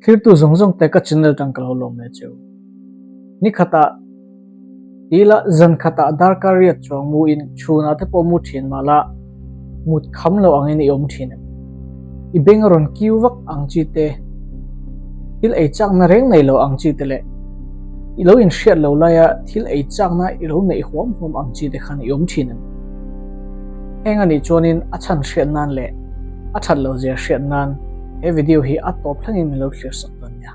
thlir tu zong zong te ka channel tang kal holom le chu ni khata tila zan khata dar kariat chong mu in chuna te po mu thin mala mut kham lo angin i om thin i bengaron kiwak ang chi te til ei chak na reng nei lo ang chi te le i lo in hriat lo laia thil ei chak na i lo nei huam huam ang chi te khan i om thin hengani chonin a chan hriat nan le a that lo zia hriat nan he video hi a top thlangin mi lo clear sak ton nia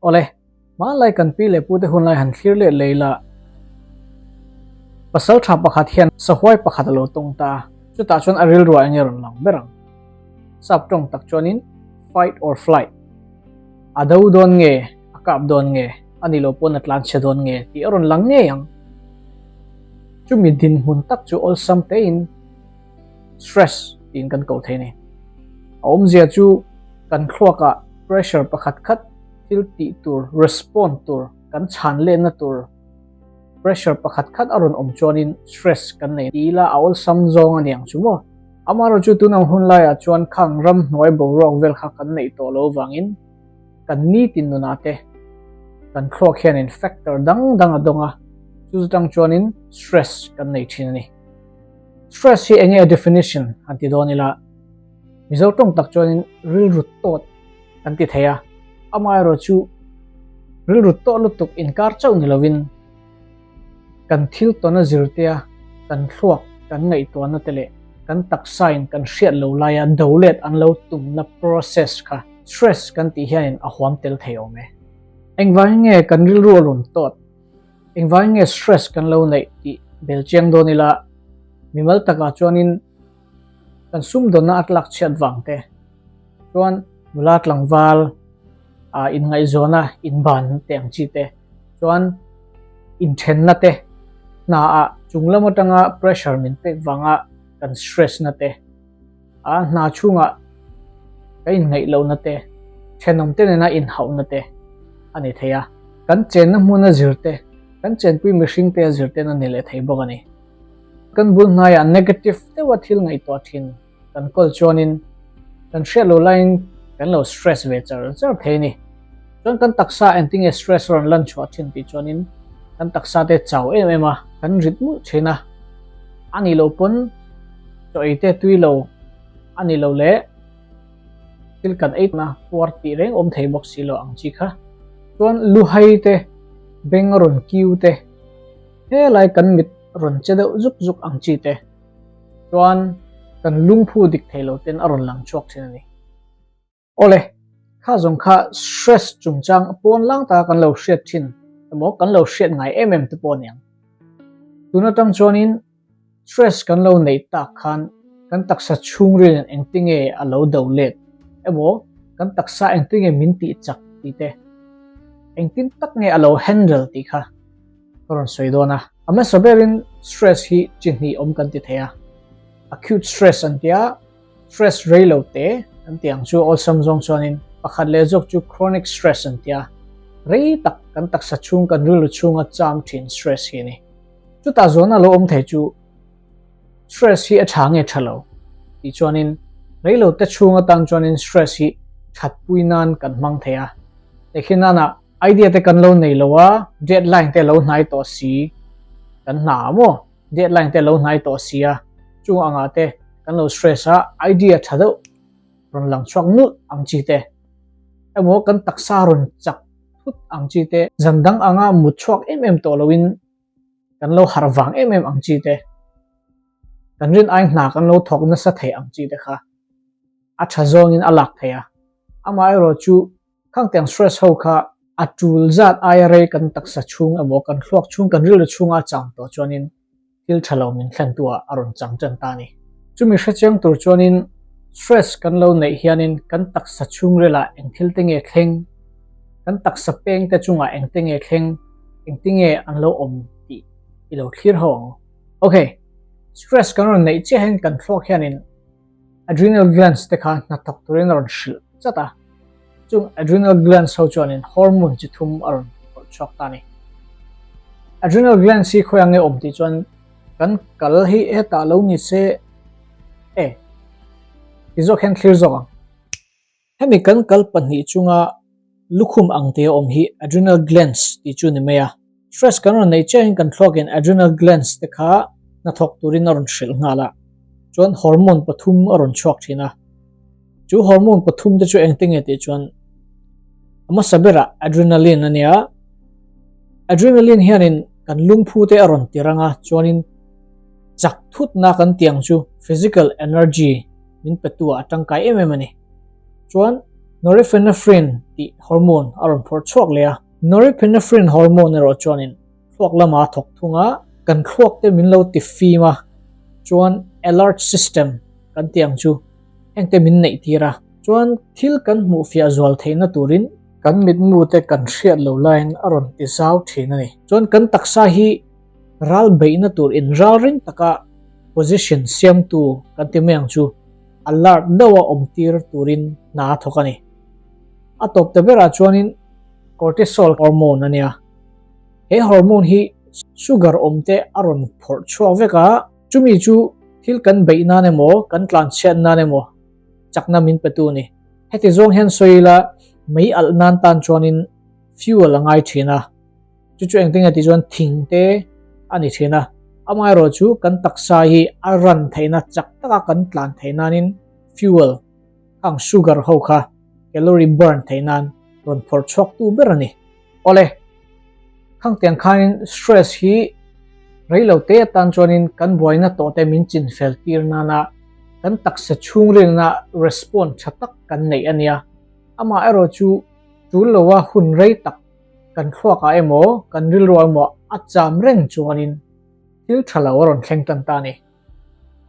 ole ma lai kan pi le pu te hun lai han clear le leila pasal tha pakhat hian sahwai pakhat lo tong ta chu ta chon aril ruai nge ron lang berang sap tong tak chonin fight or flight adau don nge akap don nge ani lo pon atlan che don nge ti aron lang nge yang chu mi din hun tak chu all sam te in stress in kan ko the ni om zia chu kan khloka pressure pakhat khat til ti tur respond tur kan chan le na tur pressure pakhat khat aron om chonin stress kan nei tila all sam zong ani ang chumo amaro chu tunang hun lai a chuan khang ram noi bo rong vel kha kan nei to lo wangin kan ni tin nu na te kan khlok hian in factor dang dang adonga chu tang chonin stress kan nei thin ni stress hi enge definition anti donila mizo tong tak chonin ril rut tot kan ti theya amaro chu ril rut to lutuk inkar chau ni lovin kan thil to na zirtia kan thluak kan ngei to na tele kan tak sign kan hriat lo laia dolet an lo tum na process kha stress kan ti hian a hwam tel thei ome engwai nge kan ril ru lun tot engwai nge stress kan lo nei ti bel cheng do nila mimal taka chuanin kan sum do na atlak chat wangte chuan mulat langwal a in ngai zona in ban teng chi te chuan in then na te na a chunglama tanga pressure min pek wanga kan stress na te a na chunga kai ngai lo na te thenom te na in hau na te ani theya kan chen na mu na zirte kan chen pui machine te zirte na nele thei bogani kan bul na ya negative te wa thil ngai to thin kan kol chonin kan shelo line kan lo stress ve char the ni chon kan taksa anting e stress ron lan chwa thin ti chonin kan taksa te chaw em a kan rit mu chena ani lo pon to ite tui lo ani lo le til kan 8 na por ti reng om thei box silo ang chi kha chon lu hai te bengaron kiu te he lai kan mit ron chedo zuk zuk ang chi te chuan kan lungphu dik thelo ten aron lang chok thin ni ole kha zong kha stress chungchang pon lang ta kan lo hriat thin mo kan lo hriat ngai te pon yang tuna tang chonin stress kan lo nei ta khan kan taksa chung rin engtinge a lo do let emo kan taksa engtinge min ti chak ti te engtin tak nge a lo handle ti kha koron soidona ama saberin stress hi chinhi om kan ti theya acute stress antia stress relo te antiang chu all sam zong chonin pakhat le jok chu chronic stress antia rei tak kan taksa chung kan ril chunga cham thin stress hi ni chu ta zona lo om thei chu stress hi a thange thalo ti chonin relo te chunga tang chonin stress hi that puinan kan mang theya lekhina na idea te kan lo nei lowa deadline te lo hnai to si kan na mo deadline te lo hnai to sia chu anga te kan lo stress a idea thado ron lang chok nu ang chi te emo kan taksa ron chak thut ang chi te zandang anga mu chok to lowin kan lo harwang ang chi te kan rin ai na kan lo thok na sa thei ang chi te kha a thazong in alak theya ama ro chu khang teng stress ho kha atul zat ai kan taksa chung emo kan thlok chung kan ril chunga chang to chonin til thalo min thlan tua aron chang chan ta ni chumi hre tur chonin stress kan lo nei hianin kan taksa chung rela engthil tenge thleng kan taksa peng te chunga engtenge thleng engtinge an lo om ti ilo clear ho okay stress kan ron nei che hen kan thlok hianin adrenal glands te kha na tak turin ron shil chata chung adrenal glands ho chonin hormone chi thum aron chok ta ni adrenal glands hi khoyange om ti chon kan kal hi eta lo ni se ti zo khen clear zo hemi kan kal panni chunga lukhum angte om hi adrenal glands ti chu ni meya stress kan ron nei chen kan thlok in adrenal glands te kha na thok turin aron hril ngala chuan hormone pathum aron chhuak thina chu hormone pathum te chu engting e ti chuan ama sabera adrenaline ania adrenaline hianin kan lungphu te aron tiranga chuanin chak thut na kan tiang chu physical energy min petua atangkai emani chuan norepinephrine ti hormone aron phor chhuak leya norepinephrine hormone ero chuanin thlok lama thok thunga kan thlok te min lo ti fi ma chuan alert system kan tiang chu engte min nei tira chuan thil kan hmu fia zual theina turin kan mit mu te kan hriat lo line aron ti zau thina ni chuan kan taksa hi ral beina tur in rawring taka position siam tu kan ti meng chu alert dawa omtir turin na thokani atop te bera chuanin cortisol hormone ania he hormone hi sugar omte aron phor chhuak veka chumi chu thil kan beina ne mo kan tlan chen na ne mo chakna min petu ni heti zong hen soila mei al nan tan chuanin fuel angai thina chu chu engting ati chuan thingte ani thina amai ro chu kan taksa hi aran theina chak taka kan tlan theinanin fuel ang sugar ho kha calorie burn theinan ron phor chhuak tu berani ole khang tiang khanin stress hi reilo te tan chuanin kan boina to te min chin fel tir na na kan taksa chungrin na respond thatak kan nei ania ama ero chu tulowa hun rei tak kan thwaka emo kan rilro emo acham reng chuanin til thala waron thleng tan ta ni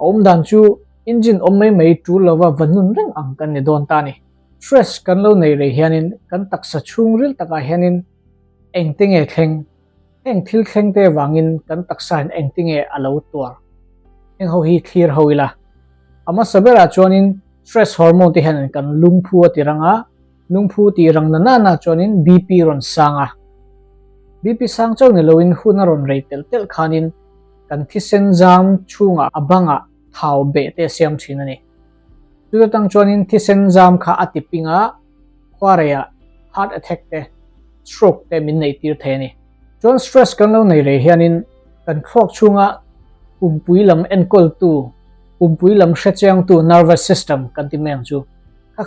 om dan chu engine om mei tulowa vanun reng ang kan ni don ta ni stress kan lo nei re hianin kan taksa chungril taka hianin engting e thleng eng thil thleng te wangin kan taksa engting e alo tuar eng ho hi clear hoila ama sabera chuanin stress hormone ti hianin kan lungphu atiranga lungphu ti rangna na chuanin bp ron sanga bp sang chaw ni loin huna ron reitel tel khanin kan thisen jam chunga abanga thau be te siam thinani chuta tang chuanin thisen jam kha atipinga khwareya heart attack te stroke te min nei tir theni chuan stress kan lo nei re hianin kan khok chunga pumpui lam enkol tu pumpui lam hrechiang tu nervous system kan ti meng chu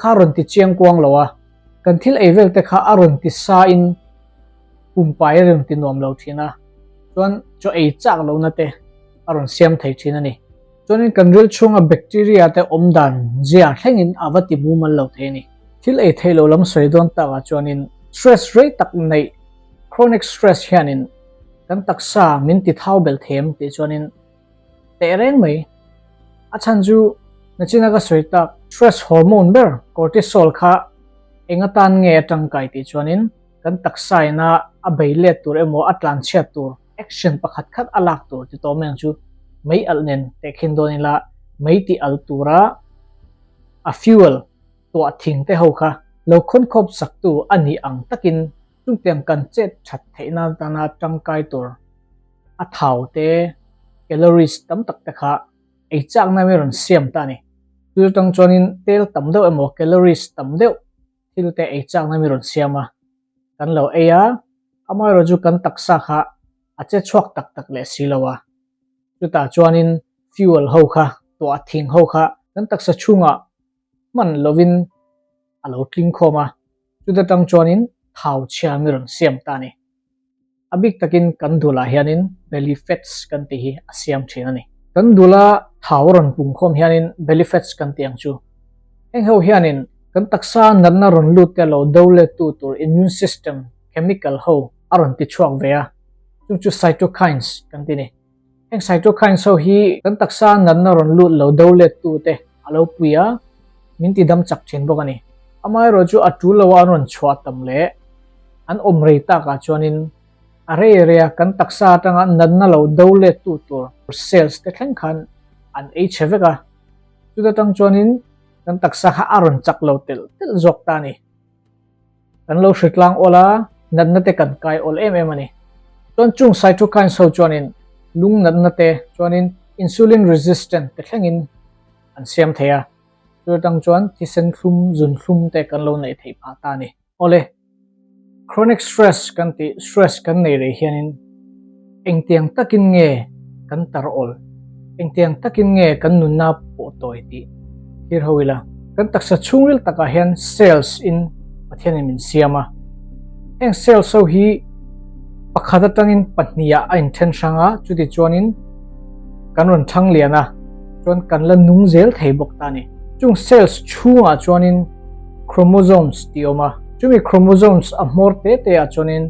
kha ron ti chiang kwang lowa kan thil evel te kha aron ti sa in pumpai ron ti nom lo thina chuan cho ei chak lo na te aron siam thei thina ni chuanin kan ril chunga bacteria te omdan zia thlengin awati bumal lo theni thil ei thei lo lam soi don ta wa chuanin stress rate tak nei chronic stress hianin kan taksa min ti thau bel them ti chuanin te reng mai achan chu nachina ka soi tak stress hormone ber cortisol kha engatan nge tangkai ti chuanin kan taksai na abeile tur emo atlan chat tur action pakhat khat alak tur ti to meng chu mei alnen te khindonila mei ti altura a fuel to thing te ho kha lo khon khop saktu ani ang takin tungtiang kan chet that theina dana tangkai tur a thau te calories tam tak te kha ei chak na me ron siam ta ni tu tang chonin tel tam deuh emo calories tam deuh thil te ei chak na me ron siama kan lo eya amai ro chu kan taksa kha ache chhuak tak tak le silowa chuta chuanin fuel ho kha to a thing ho kha kan taksa chunga man lovin alo tling khoma chuta tang chuanin thau chia mi ron siam ta ni abik takin kan dula hianin belly fats kan ti hi asiam thina ni kan dula thau ron pung khom hianin belly fats kan tiang chu eng ho hianin kan taksa nanna ron lut te lo dole tu tur immune system chemical ho aron ti chuak veya chu cytokines kan ti ni eng cytokines ho hi kan taksa nanna ron lut lo dole tu te alo puya min ti dam chak chen bok ani amai ro chu atu lo ron chwa tam le an omrei ta ka chuanin are area kan taksa tanga nanna lo dole tu tur cells te thleng khan an hveka chuta tang chuanin kan taksa kha aron chak lo tel zok ta ni kan lo hritlang ola nanna te kan kai ol em ani chuan chung cytokines ho chuanin lung nanna te chuanin insulin resistant te thlengin an siam theya chu tang chuan thi sen thlum zun thlum te kan lo nei thei pha ta ni ole chronic stress kan ti stress kan nei re hianin engtiang takin nge kan tar ol engtiang takin nge kan nunna po toi ti hir hoila kan taksa chungril taka hian cells in pathian min siama eng cell so hi pakhata tangin pahnia a intenshanga chuti chuanin kan ron thang liana chuan kan la nung zel thei bok ta ni chung cells chunga chuanin chromosomes tioma chumi chromosomes a mor te a chuanin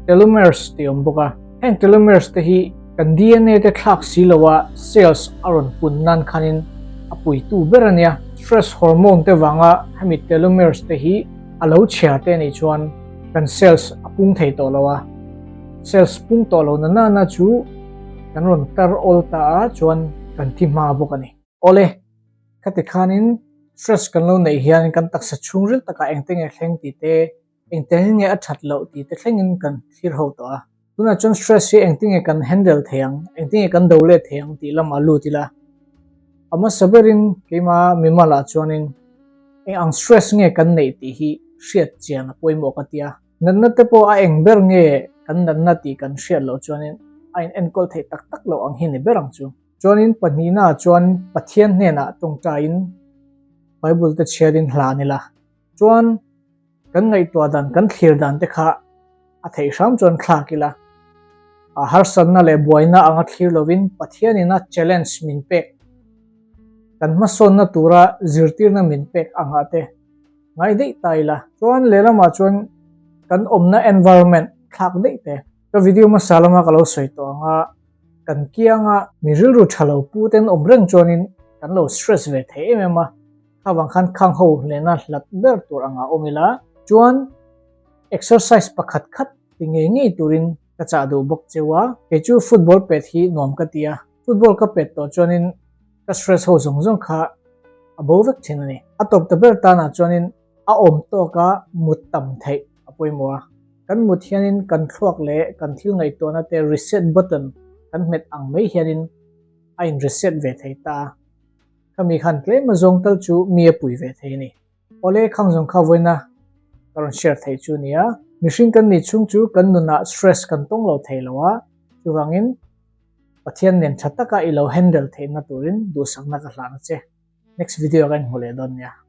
telomeres tiom boka heng telomeres te hi kan DNA te thlak silowa cells aron punnan khanin apui tu berania stress hormone te wanga hemi telomeres te hi alo chhia te ni chuan kan cells apung thei to lawa cells pung to lo na chu kan ron tar ol ta a chuan kan thi ma bokani ole khati khanin stress kan lo nei hian kan taksa chungril taka engteng e thleng ti te engteng nge a that lo ti te thlengin kan thir ho to a tuna chun stress hi engteng e kan handle theyang engteng e kan dole theyang ti lama lu tila ama saberin keima mimala chuanin ang stress nge kan nei ti hi hriat chian poimo katia nanna te po a engber nge kan nanna ti kan hriat lo chuanin ain enkol thei tak tak lo ang hi ni berang chu chuanin panina chuan pathian hna tongta in bible te chiarin hla nila chuan kan ngai to dan kan thlir dan te kha a thei ram chuan khlakila a har sanna le boina anga thlir lovin pathianina challenge min pek kan mason na tura zirtir na min pek anga te ngai dei taila chuan lelama chuan kan omna environment thak dei te ka video ma salama kalo soi to anga kan kianga miril ru thalo puten omreng chuanin kan lo stress ve the emema khawang khan khang ho lena hlat ber tur anga omila chuan exercise pakhat khat tinge nge turin ka cha do bok chewa ke chu football pet hi nom ka tia football ka pet to chuanin ka stress ho zong zong kha abovek thinani atop ta ber ta na chuanin a om to ka mutam thei apoimwa kan mut hianin kan thluak le kan thil ngai to na te reset button kan met ang mai hianin a in reset ve thei ta kami khan tle ma zong tal chu mi apui ve thei ni ole khang zong kha voina karon share thei chu nia mihring kan ni chung chu kan nuna stress kan tong lo thei lawa chuwangin pathian nen thataka ilo handle thei na turin du sakna ka hlan che next video kan hole don nia